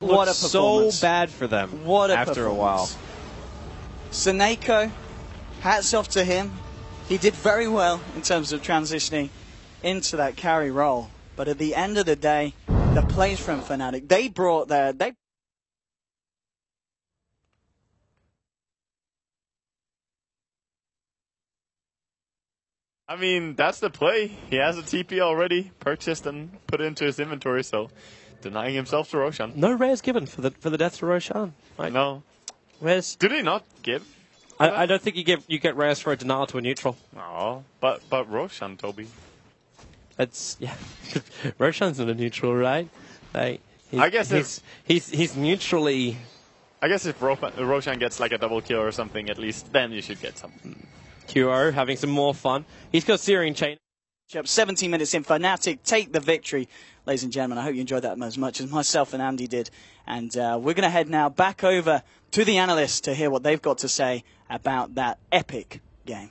What a so bad for them after a while. Soneco, hats off to him. He did very well in terms of transitioning into that carry role. But at the end of the day, the plays from Fnatic, they brought their... I mean, that's the play. He has a TP already purchased and put it into his inventory, so denying himself to Roshan. No rares given for the death to Roshan. Right? No. Rares? Do they not give? I don't think you get rares for a denial to a neutral. Oh, but Roshan, Toby. It's Roshan's not a neutral, right? Like, I guess he's neutrally. I guess if Roshan gets like a double kill or something, at least then you should get some. QO having some more fun. He's got Syrian chain. 17 minutes in, Fnatic take the victory. Ladies and gentlemen, I hope you enjoyed that as much as myself and Andy did. And we're going to head now back over to the analysts to hear what they've got to say about that epic game.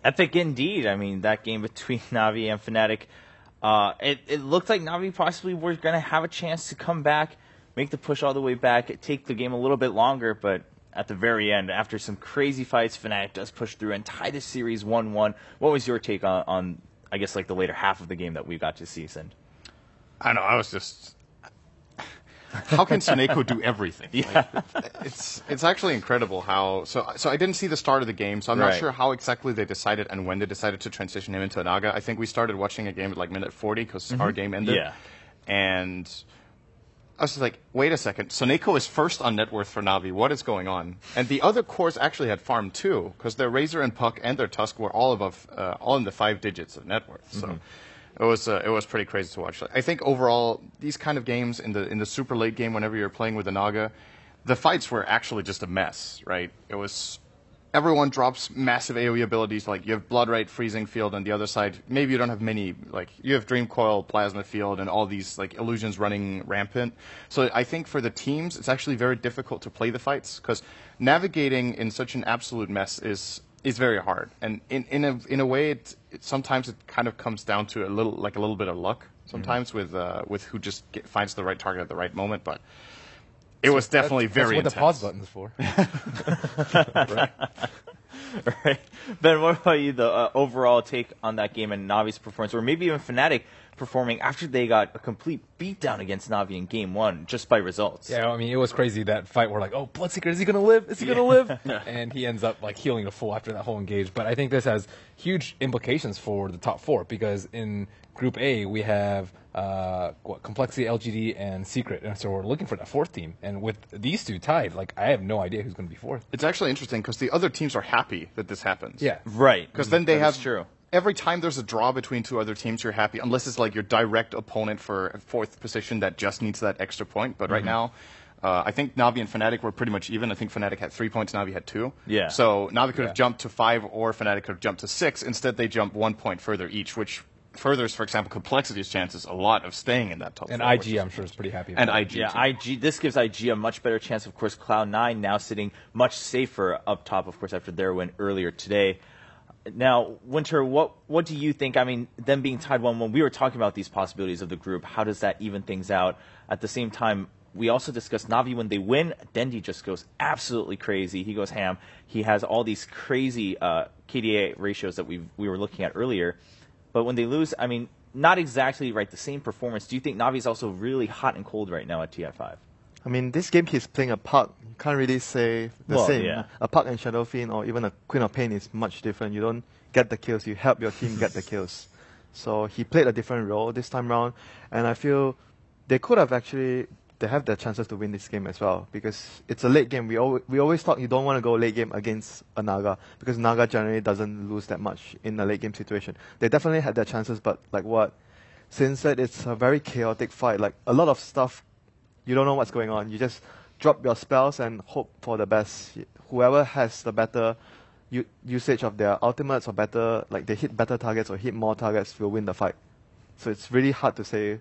Epic indeed. I mean, that game between Na'Vi and Fnatic, it looked like Na'Vi possibly were going to have a chance to come back, make the push all the way back, take the game a little bit longer, but at the very end, after some crazy fights, Fnatic does push through and tie the series 1-1. What was your take on, I guess, like the later half of the game that we got to see, Sind? I don't know, I was just... How can Soneco do everything? Yeah. Like, it's actually incredible how... So I didn't see the start of the game, so I'm not sure how exactly they decided and when they decided to transition him into a Naga. I think we started watching a game at like minute 40 because our game ended. Yeah. And I was just like, wait a second, Soneco is first on net worth for Na'Vi. What is going on? And the other cores actually had farmed too, because their Razor and Puck and their Tusk were all above, all in the 5 digits of net worth. So it was pretty crazy to watch. I think overall, these kind of games in the super late game, whenever you're playing with a Naga, the fights were actually just a mess, right? It was everyone drops massive AoE abilities. Like you have Bloodright, Freezing Field, on the other side. Maybe you don't have many. Like you have Dream Coil, Plasma Field, and all these like illusions running rampant. So I think for the teams, it's actually very difficult to play the fights because navigating in such an absolute mess is very hard. And in a way, sometimes it kind of comes down to a little bit of luck. Sometimes with who just finds the right target at the right moment, but. It was definitely very intense. That's what the pause button's for. Right. Ben, what about you, the overall take on that game and Navi's performance, or maybe even Fnatic performing after they got a complete beatdown against Na'Vi in Game 1, just by results? Yeah, I mean, it was crazy, that fight where like, oh, Bloodseeker, is he going to live? Is he going to live? And he ends up like healing the full after that whole engage. But I think this has huge implications for the top 4, because in Group A, we have Complexity, LGD, and Secret. And so we're looking for that 4th team. And with these two tied, like, I have no idea who's going to be 4th. It's actually interesting because the other teams are happy that this happens. Yeah. Right. Because then they have... True. Every time there's a draw between two other teams, you're happy, unless it's like your direct opponent for 4th position that just needs that extra point. But right now, I think Na'Vi and Fnatic were pretty much even. I think Fnatic had 3 points, Na'Vi had 2. Yeah. So Na'Vi could have jumped to 5, or Fnatic could have jumped to 6. Instead, they jumped 1 point further each, which furthers, for example, Complexity's chances a lot of staying in that top 4. And IG, I'm sure, is pretty happy. And IG, yeah, too. IG. This gives IG a much better chance. Of course, Cloud9 now sitting much safer up top, of course, after their win earlier today. Now, Winter, what do you think? I mean, them being tied 1-1, we were talking about these possibilities of the group. How does that even things out? At the same time, we also discussed Na'Vi when they win. Dendi just goes absolutely crazy. He goes ham. He has all these crazy KDA ratios that we were looking at earlier. But when they lose, I mean, not exactly right the same performance. Do you think Na'Vi is also really hot and cold right now at TI5? I mean, this game he's playing a Puck. You can't really say the same. Yeah. A Puck and Shadowfiend or even a Queen of Pain is much different. You don't get the kills, you help your team get the kills. So he played a different role this time round, and I feel they could have actually, they have their chances to win this game as well, because it's a late game. We always thought you don't want to go late game against a Naga, because Naga generally doesn't lose that much in a late game situation. They definitely had their chances, but like what Sin said, it's a very chaotic fight. Like a lot of stuff, you don't know what's going on. You just drop your spells and hope for the best. Whoever has the better usage of their ultimates, or better, like they hit better targets or hit more targets, will win the fight. So it's really hard to say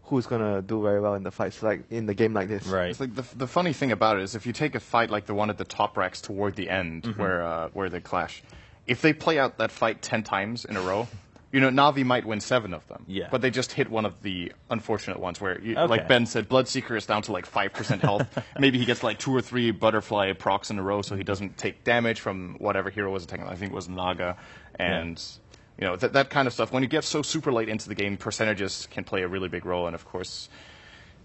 who's going to do very well in the fights, like in the game like this. Right. It's like the funny thing about it is if you take a fight like the one at the top racks toward the end where they clash, if they play out that fight 10 times in a row, Na'Vi might win 7 of them. Yeah. But they just hit one of the unfortunate ones where, Okay. like Ben said, Bloodseeker is down to like 5% health. Maybe he gets like 2 or 3 butterfly procs in a row so he doesn't take damage from whatever hero was attacking. I think it was Naga. And, that kind of stuff. When you get so super late into the game, percentages can play a really big role. And, of course,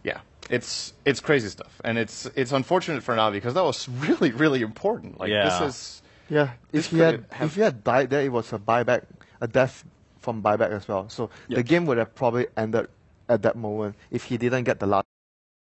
yeah, it's crazy stuff. And it's unfortunate for Na'Vi because that was really, really important. Like, Yeah. this is... Yeah, if he had died there, it was a death from buyback as well. So the game would have probably ended at that moment if he didn't get the last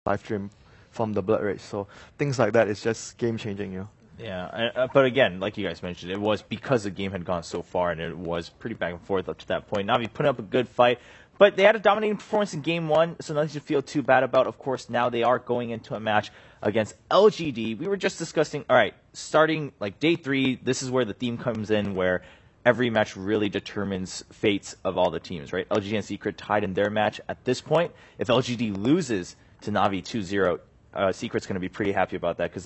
live stream from the Blood Rage. So things like that is just game changing, Yeah, but again, like you guys mentioned, it was because the game had gone so far, and it was pretty back and forth up to that point. Na'Vi put up a good fight, but they had a dominating performance in Game 1, so nothing to feel too bad about. Of course, now they are going into a match against LGD. We were just discussing, all right, starting like Day 3, this is where the theme comes in, where every match really determines fates of all the teams, right? LGD and Secret tied in their match at this point. If LGD loses to Na'Vi 2-0, Secret's going to be pretty happy about that because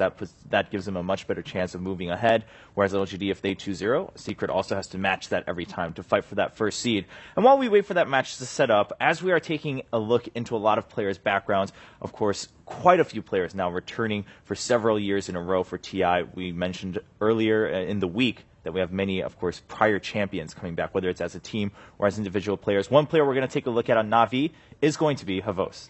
that gives them a much better chance of moving ahead. Whereas LGD, if they 2-0, Secret also has to match that every time to fight for that first seed. And while we wait for that match to set up, as we are taking a look into a lot of players' backgrounds, of course, quite a few players now returning for several years in a row for TI. We mentioned earlier in the week that we have many, of course, prior champions coming back, whether it's as a team or as individual players. One player we're going to take a look at on Na'Vi is going to be Havos.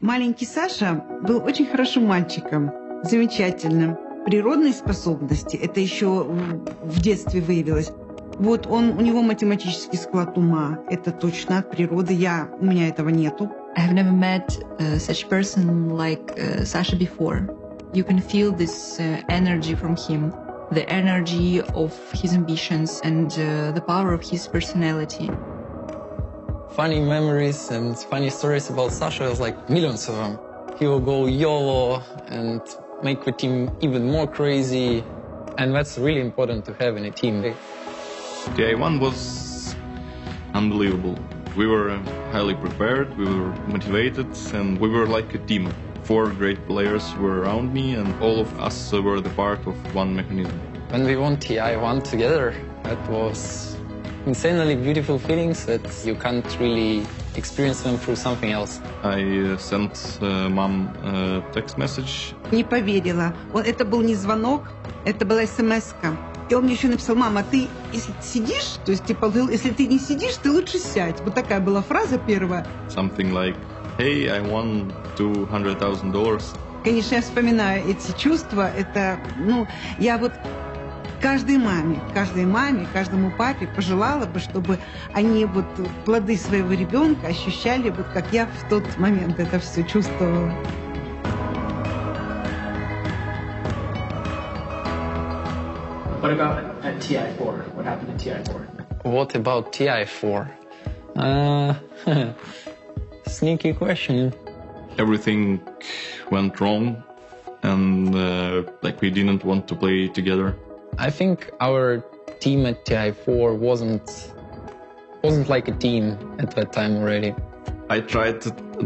Маленький Саша был очень хорошим мальчиком, замечательным. Природные способности, это еще в детстве выявилось. Вот у него математический склад ума, это точно от природы. У меня этого нету. I have never met such person like Sasha before. You can feel this energy from him, the energy of his ambitions and the power of his personality. Funny memories and funny stories about Sasha, there's like millions of them. He will go YOLO and make the team even more crazy, and that's really important to have in a team. TI1 was unbelievable. We were highly prepared, we were motivated, and we were like a team. 4 great players were around me, and all of us were the part of one mechanism. When we won TI1 together, that was insanely beautiful feelings that you can't really experience them through something else. I sent mom a text message. Не поверила. Это был не звонок, это была смс-ка. И он мне еще написал: мама, ты если сидишь, то есть типа, если ты не сидишь, ты лучше сядь. Вот такая была фраза первая. Something like, hey, I won $200,000. Конечно, я вспоминаю эти чувства. Это, я вот каждой маме, каждому папе пожелала бы, чтобы они вот плоды своего ребенка ощущали, вот как я в тот момент это все чувствовала. What about at TI4? What happened at TI4? What about TI4? Sneaky question. Everything went wrong, and we didn't want to play together. I think our team at TI4 wasn't like a team at that time already. I tried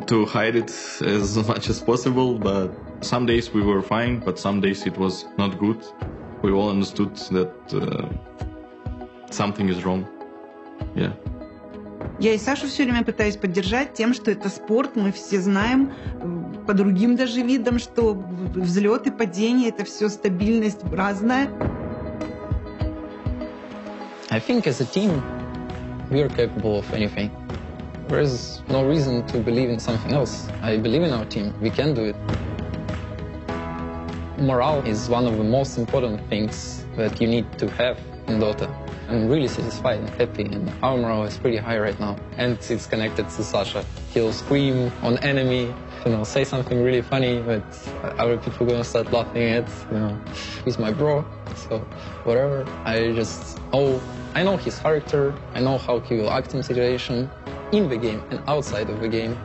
to hide it as much as possible, but some days we were fine, but some days it was not good. We all understood that something is wrong. Yeah. Я и Сашу все время пытаюсь поддержать тем, что это спорт, мы все знаем, по другим даже видам, что взлеты, падения, это все стабильность разная. I think as a team, we are capable of anything. There is no reason to believe in something else. I believe in our team. We can do it. Morale is one of the most important things that you need to have in Dota. I'm really satisfied and happy, and our morale is pretty high right now. And it's connected to Sasha. He'll scream on enemy, say something really funny, but other people are gonna start laughing at, he's my bro, so whatever. I know his character, I know how he will act in situation, in the game and outside of the game,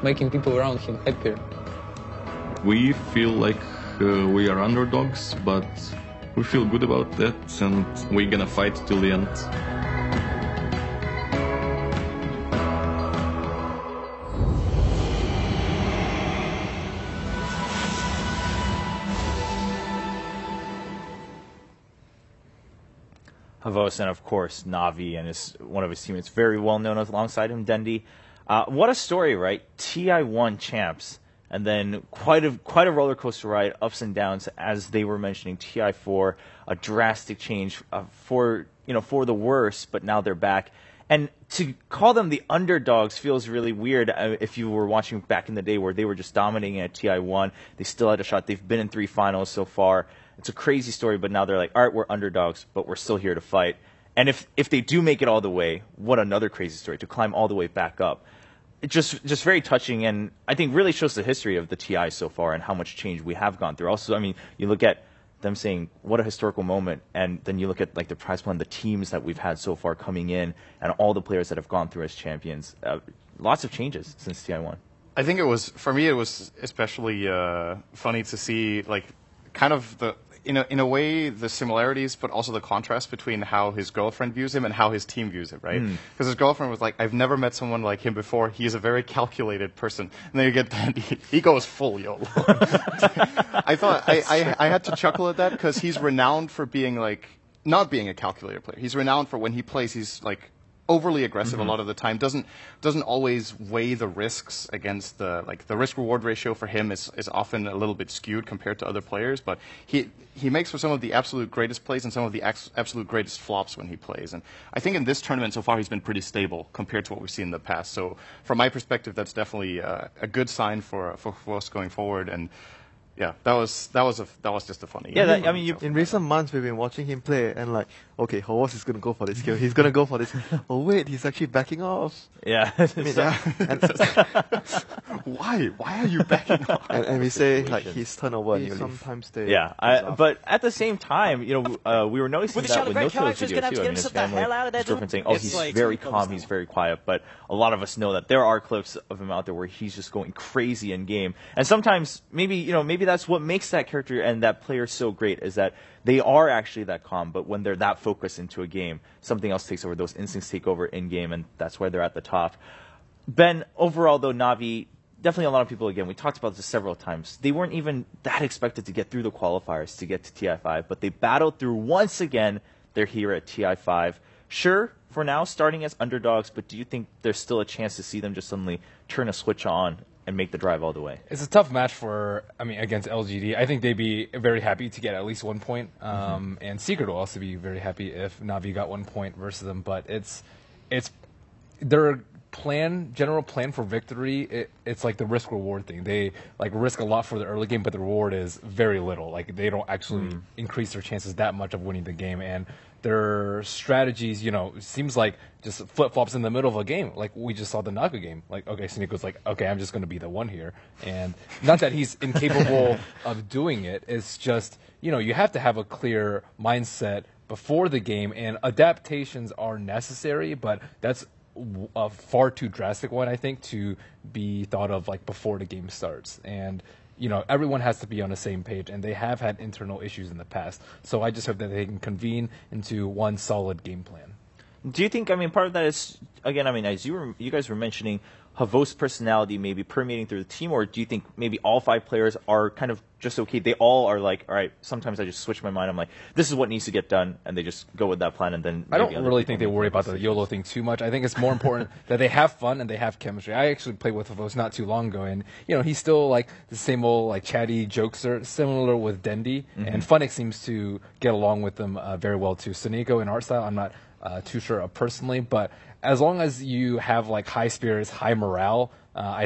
making people around him happier. We feel like we are underdogs, but we feel good about that, and we're gonna fight till the end. Havos, and of course Navi and one of his teammates, very well known alongside him, Dendi. What a story, right? TI1 champs, and then quite a roller coaster ride, ups and downs, as they were mentioning. TI4, a drastic change for the worse, but now they're back. And to call them the underdogs feels really weird if you were watching back in the day where they were just dominating at TI1. They still had a shot. They've been in 3 finals so far. It's a crazy story, but now they're like, all right, we're underdogs, but we're still here to fight. And if they do make it all the way, what another crazy story, to climb all the way back up. It's just very touching, and I think really shows the history of the TI so far and how much change we have gone through. Also, I mean, you look at them saying, what a historical moment, and then you look at like the prize pool and the teams that we've had so far coming in and all the players that have gone through as champions. Lots of changes since TI1. I think for me, it was especially funny to see, like, kind of in a way, the similarities, but also the contrast between how his girlfriend views him and how his team views him, right? Because his girlfriend was like, I've never met someone like him before. He is a very calculated person. And then you get that, he goes full YOLO. I thought, I had to chuckle at that because he's renowned for being, like, not being a calculated player. He's renowned for when he plays, he's, like, overly aggressive a lot of the time. Doesn't always weigh the risks against the risk reward ratio for him is often a little bit skewed compared to other players. But he makes for some of the absolute greatest plays and some of the absolute greatest flops when he plays. And I think in this tournament so far he's been pretty stable compared to what we've seen in the past. So from my perspective, that's definitely a good sign for us going forward. And yeah, that was just a funny. Yeah, I mean, in recent months we've been watching him play, and like, okay, Havos is gonna go for this kill. He's gonna go for this. Oh wait, he's actually backing off. Yeah. Why are you backing off? And we say like his turnover. And sometimes they. Yeah, but at the same time, we were noticing that with No-Kill's video too. I mean, his family, his girlfriend saying, "Oh, he's like, very calm, he's very quiet." But a lot of us know that there are clips of him out there where he's just going crazy in game, and sometimes maybe that's what makes that character and that player so great, is that they are actually that calm, but when they're that focused into a game, something else takes over. Those instincts take over in game, and that's why they're at the top. Ben, overall though, Navi, definitely a lot of people, again, we talked about this several times, they weren't even that expected to get through the qualifiers to get to TI5, but they battled through once again. They're here at TI5. Sure, for now, starting as underdogs, but do you think there's still a chance to see them just suddenly turn a switch on and make the drive all the way? It's a tough match against LGD. I think they'd be very happy to get at least 1 point. And Secret will also be very happy if Navi got 1 point versus them. But it's their general plan for victory. It's like the risk reward thing. They like risk a lot for the early game, but the reward is very little. Like they don't actually increase their chances that much of winning the game. And their strategies, seems like just flip-flops in the middle of a game. Like we just saw the Naga game. Like, okay, Sneako's like, okay, I'm just going to be the one here. And not that he's incapable of doing it. It's just, you have to have a clear mindset before the game, and adaptations are necessary, but that's a far too drastic one, I think, to be thought of like before the game starts. And everyone has to be on the same page, and they have had internal issues in the past. So I just hope that they can convene into one solid game plan. Do you think, part of that is, again, as you guys were mentioning, Havos' personality maybe permeating through the team, or do you think maybe all 5 players are kind of just okay? They all are like, all right, sometimes I just switch my mind. I'm like, this is what needs to get done, and they just go with that plan, and then I don't really think they worry about the YOLO thing too much. I think it's more important that they have fun and they have chemistry. I actually played with Havos not too long ago, and he's still like the same old like chatty jokester, similar with Dendi, and Funix seems to get along with them very well too. Suneko and art style, I'm not too sure of personally, but as long as you have like high spirits, high morale, I